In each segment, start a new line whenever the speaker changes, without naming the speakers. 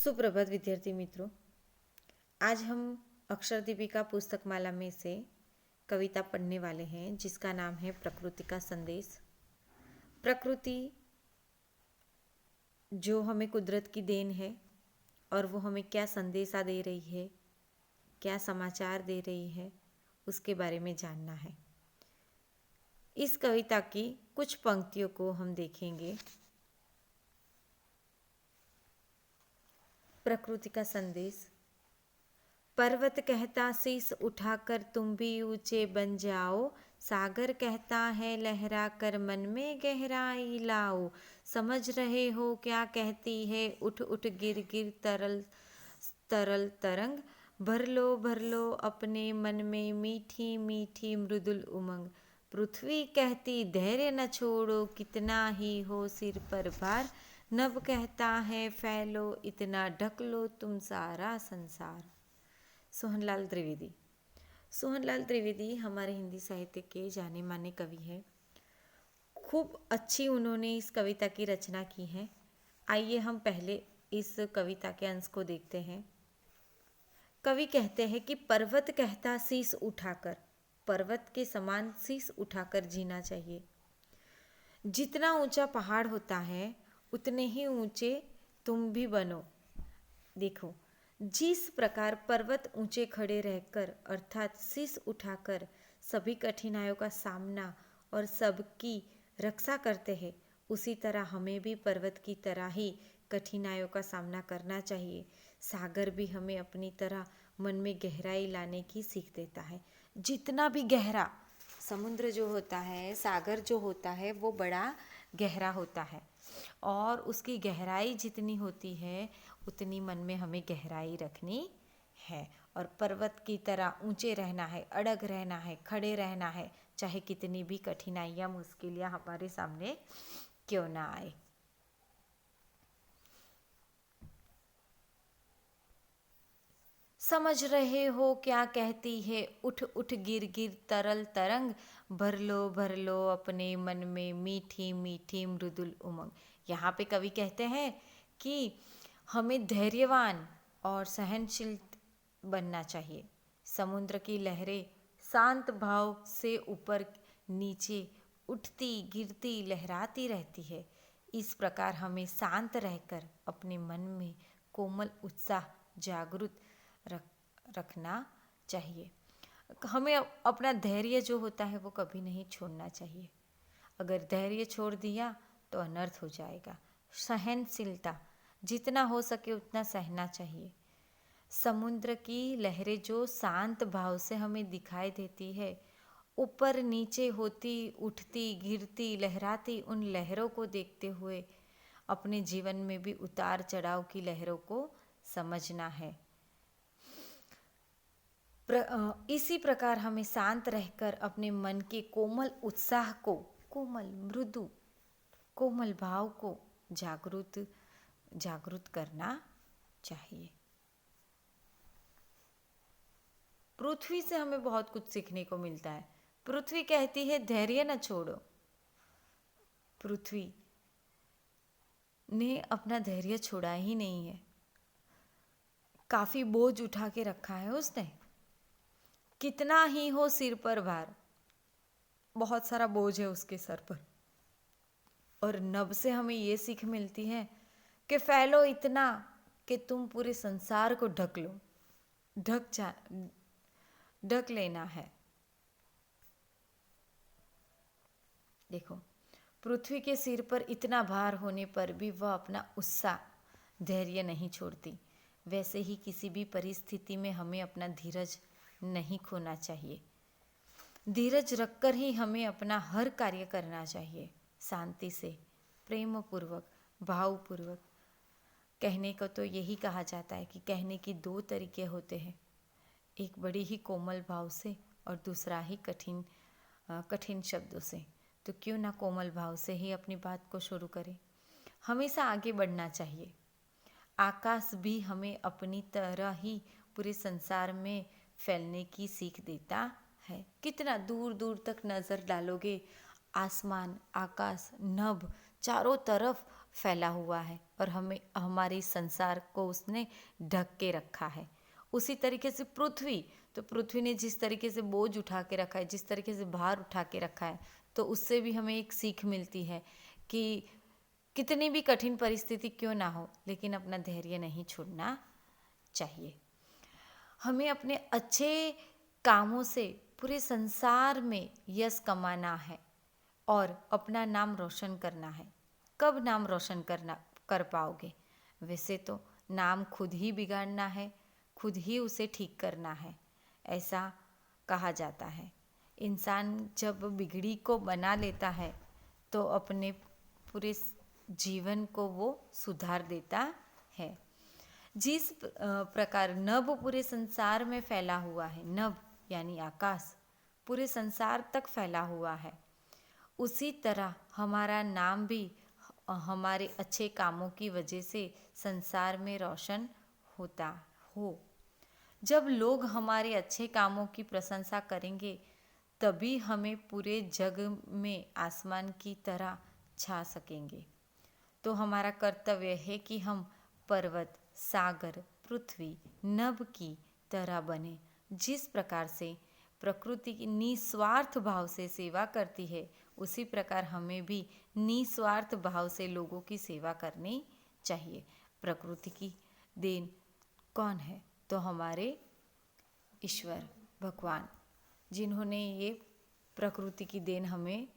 सुप्रभात विद्यार्थी मित्रों। आज हम अक्षर दीपिका पुस्तक माला में से कविता पढ़ने वाले हैं जिसका नाम है प्रकृति का संदेश। प्रकृति जो हमें कुदरत की देन है और वो हमें क्या संदेशा दे रही है, क्या समाचार दे रही है, उसके बारे में जानना है। इस कविता की कुछ पंक्तियों को हम देखेंगे। प्रकृति का संदेश। पर्वत कहता शीश उठाकर तुम भी ऊंचे बन जाओ, सागर कहता है लहरा कर मन में गहराई लाओ। समझ रहे हो क्या कहती है उठ उठ गिर गिर तरल तरल तरंग, भर लो अपने मन में मीठी मीठी मृदुल उमंग। पृथ्वी कहती धैर्य न छोड़ो कितना ही हो सिर पर भार, नभ कहता है फैलो इतना ढक लो तुम सारा संसार। सोहनलाल त्रिवेदी। सोहनलाल त्रिवेदी हमारे हिंदी साहित्य के जाने माने कवि हैं। खूब अच्छी उन्होंने इस कविता की रचना की है। आइए हम पहले इस कविता के अंश को देखते हैं। कवि कहते हैं कि पर्वत कहता शीश उठाकर, पर्वत के समान शीश उठाकर जीना चाहिए। जितना ऊंचा पहाड़ होता है उतने ही ऊंचे तुम भी बनो। देखो, जिस प्रकार पर्वत ऊंचे खड़े रहकर अर्थात शीश उठाकर सभी कठिनाइयों का सामना और सबकी रक्षा करते हैं, उसी तरह हमें भी पर्वत की तरह ही कठिनाइयों का सामना करना चाहिए। सागर भी हमें अपनी तरह मन में गहराई लाने की सीख देता है। जितना भी गहरा समुद्र जो होता है, सागर जो होता है, वो बड़ा गहरा होता है और उसकी गहराई जितनी होती है उतनी मन में हमें गहराई रखनी है। और पर्वत की तरह ऊंचे रहना है, अड़ग रहना है, खड़े रहना है, चाहे कितनी भी कठिनाइयाँ मुश्किलें हमारे सामने क्यों ना आए। समझ रहे हो क्या कहती है उठ उठ गिर गिर तरल तरंग, भर लो अपने मन में मीठी मीठी मृदुल उमंग। यहाँ पे कवि कहते हैं कि हमें धैर्यवान और सहनशील बनना चाहिए। समुद्र की लहरें शांत भाव से ऊपर नीचे उठती गिरती लहराती रहती है। इस प्रकार हमें शांत रहकर अपने मन में कोमल उत्साह जागृत रखना चाहिए। हमें अपना धैर्य जो होता है वो कभी नहीं छोड़ना चाहिए। अगर धैर्य छोड़ दिया तो अनर्थ हो जाएगा। सहनशीलता, जितना हो सके उतना सहना चाहिए। समुद्र की लहरें जो शांत भाव से हमें दिखाई देती है, ऊपर नीचे होती उठती गिरती लहराती उन लहरों को देखते हुए अपने जीवन में भी उतार चढ़ाव की लहरों को समझना है। इसी प्रकार हमें शांत रहकर अपने मन के कोमल उत्साह को, कोमल मृदु कोमल भाव को जागृत करना चाहिए। पृथ्वी से हमें बहुत कुछ सीखने को मिलता है। पृथ्वी कहती है धैर्य न छोड़ो। पृथ्वी ने अपना धैर्य छोड़ा ही नहीं है। काफी बोझ उठा के रखा है उसने। कितना ही हो सिर पर भार, बहुत सारा बोझ है उसके सर पर। और नभ से हमें ये सीख मिलती है कि फैलो इतना कि तुम पूरे संसार को ढक लो, ढक लेना है। देखो, पृथ्वी के सिर पर इतना भार होने पर भी वह अपना उत्साह धैर्य नहीं छोड़ती। वैसे ही किसी भी परिस्थिति में हमें अपना धीरज नहीं खोना चाहिए। धीरज रखकर ही हमें अपना हर कार्य करना चाहिए, शांति से, प्रेम पूर्वक, भावपूर्वक। कहने को तो यही कहा जाता है कि कहने की दो तरीके होते हैं, एक बड़ी ही कोमल भाव से और दूसरा ही कठिन शब्दों से। तो क्यों ना कोमल भाव से ही अपनी बात को शुरू करें। हमेशा आगे बढ़ना चाहिए। आकाश भी हमें अपनी तरह ही पूरे संसार में फैलने की सीख देता है। कितना दूर दूर तक नज़र डालोगे, आसमान, आकाश, नभ, चारों तरफ फैला हुआ है और हमें हमारे संसार को उसने ढक के रखा है। उसी तरीके से पृथ्वी, तो पृथ्वी ने जिस तरीके से बोझ उठा के रखा है, जिस तरीके से भार उठा के रखा है, तो उससे भी हमें एक सीख मिलती है कि कितनी भी कठिन परिस्थिति क्यों ना हो, लेकिन अपना धैर्य नहीं छोड़ना चाहिए। हमें अपने अच्छे कामों से पूरे संसार में यश कमाना है और अपना नाम रोशन करना है। कब नाम रोशन कर पाओगे? वैसे तो नाम खुद ही बिगाड़ना है, खुद ही उसे ठीक करना है, ऐसा कहा जाता है। इंसान जब बिगड़ी को बना लेता है तो अपने पूरे जीवन को वो सुधार देता है। जिस प्रकार नभ पूरे संसार में फैला हुआ है, नभ यानी आकाश पूरे संसार तक फैला हुआ है, उसी तरह हमारा नाम भी हमारे अच्छे कामों की वजह से संसार में रोशन होता हो। जब लोग हमारे अच्छे कामों की प्रशंसा करेंगे तभी हमें पूरे जग में आसमान की तरह छा सकेंगे। तो हमारा कर्तव्य है कि हम पर्वत, सागर, पृथ्वी, नभ की तरह बने। जिस प्रकार से प्रकृति की निस्वार्थ भाव से सेवा करती है, उसी प्रकार हमें भी निस्वार्थ भाव से लोगों की सेवा करनी चाहिए। प्रकृति की देन कौन है? तो हमारे ईश्वर भगवान, जिन्होंने ये प्रकृति की देन हमें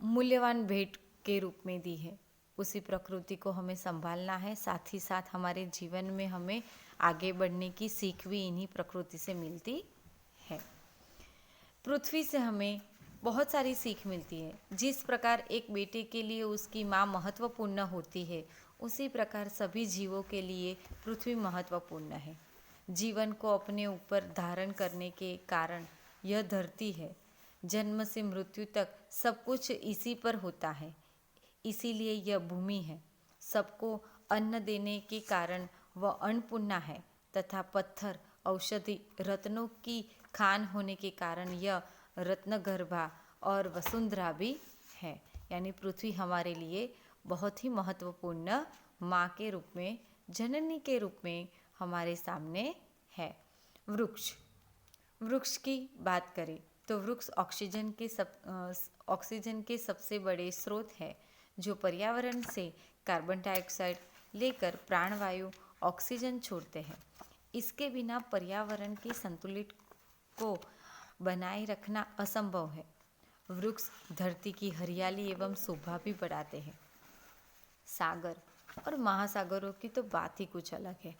मूल्यवान भेंट के रूप में दी है। उसी प्रकृति को हमें संभालना है, साथ ही साथ हमारे जीवन में हमें आगे बढ़ने की सीख भी इन्हीं प्रकृति से मिलती है। पृथ्वी से हमें बहुत सारी सीख मिलती है। जिस प्रकार एक बेटे के लिए उसकी माँ महत्वपूर्ण होती है, उसी प्रकार सभी जीवों के लिए पृथ्वी महत्वपूर्ण है। जीवन को अपने ऊपर धारण करने के कारण यह धरती है। जन्म से मृत्यु तक सब कुछ इसी पर होता है, इसीलिए यह भूमि है। सबको अन्न देने के कारण वह अन्नपूर्णा है, तथा पत्थर, औषधि, रत्नों की खान होने के कारण यह रत्नगर्भा और वसुंधरा भी है। यानी पृथ्वी हमारे लिए बहुत ही महत्वपूर्ण माँ के रूप में, जननी के रूप में हमारे सामने है। वृक्ष की बात करें तो वृक्ष ऑक्सीजन के सबसे बड़े स्रोत है, जो पर्यावरण से कार्बन डाइऑक्साइड लेकर प्राणवायु ऑक्सीजन छोड़ते हैं। इसके बिना पर्यावरण के संतुलित को बनाए रखना असंभव है। वृक्ष धरती की हरियाली एवं शोभा भी बढ़ाते हैं। सागर और महासागरों की तो बात ही कुछ अलग है।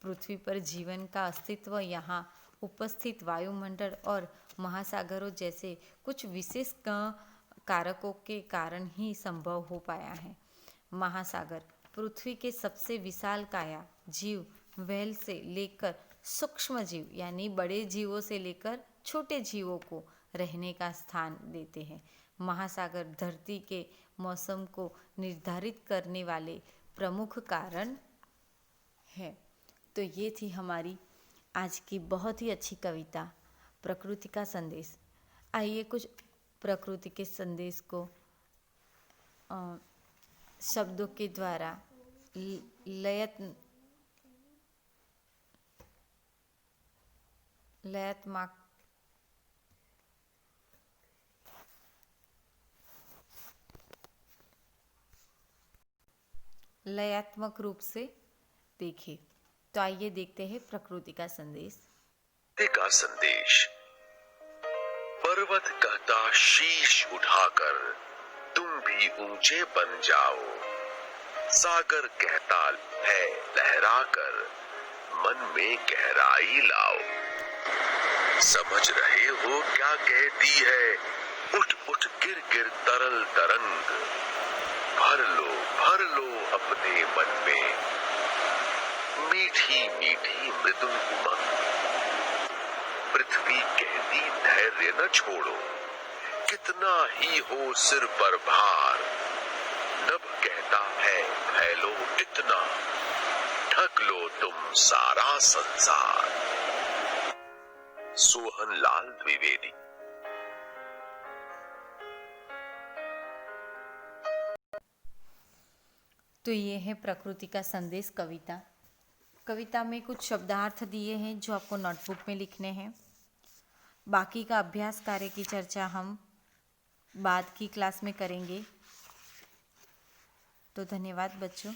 पृथ्वी पर जीवन का अस्तित्व यहाँ उपस्थित वायुमंडल और महासागरों जैसे कुछ विशेष कारकों के कारण ही संभव हो पाया है। महासागर पृथ्वी के सबसे विशाल काया जीव, व्हेल से लेकर सूक्ष्म जीव यानी बड़े जीवों से लेकर छोटे जीवों को रहने का स्थान देते हैं। महासागर धरती के मौसम को निर्धारित करने वाले प्रमुख कारण है। तो ये थी हमारी आज की बहुत ही अच्छी कविता प्रकृति का संदेश। आइए कुछ प्रकृति के संदेश को शब्दों के द्वारा लयात्मक रूप से देखें। तो आइए देखते हैं प्रकृति का संदेश।
का संदेश। पर्वत कहता शीश उठाकर तुम भी ऊंचे बन जाओ, सागर कहता है लहराकर मन में गहराई लाओ। समझ रहे हो क्या कहती है, उठ उठ गिर गिर तरल तरंग, भर लो अपने मन में मीठी मीठी मृदुल उमंग। पृथ्वी कहती धैर्य न छोड़ो, कितना ही हो सिर पर भार। नभ कहता है फैलो इतना, ढक लो तुम सारा संसार। सोहनलाल द्विवेदी।
तो ये है प्रकृति का संदेश कविता। कविता में कुछ शब्दार्थ दिए हैं जो आपको नोटबुक में लिखने हैं। बाकी का अभ्यास कार्य की चर्चा हम बाद की क्लास में करेंगे। तो धन्यवाद बच्चों।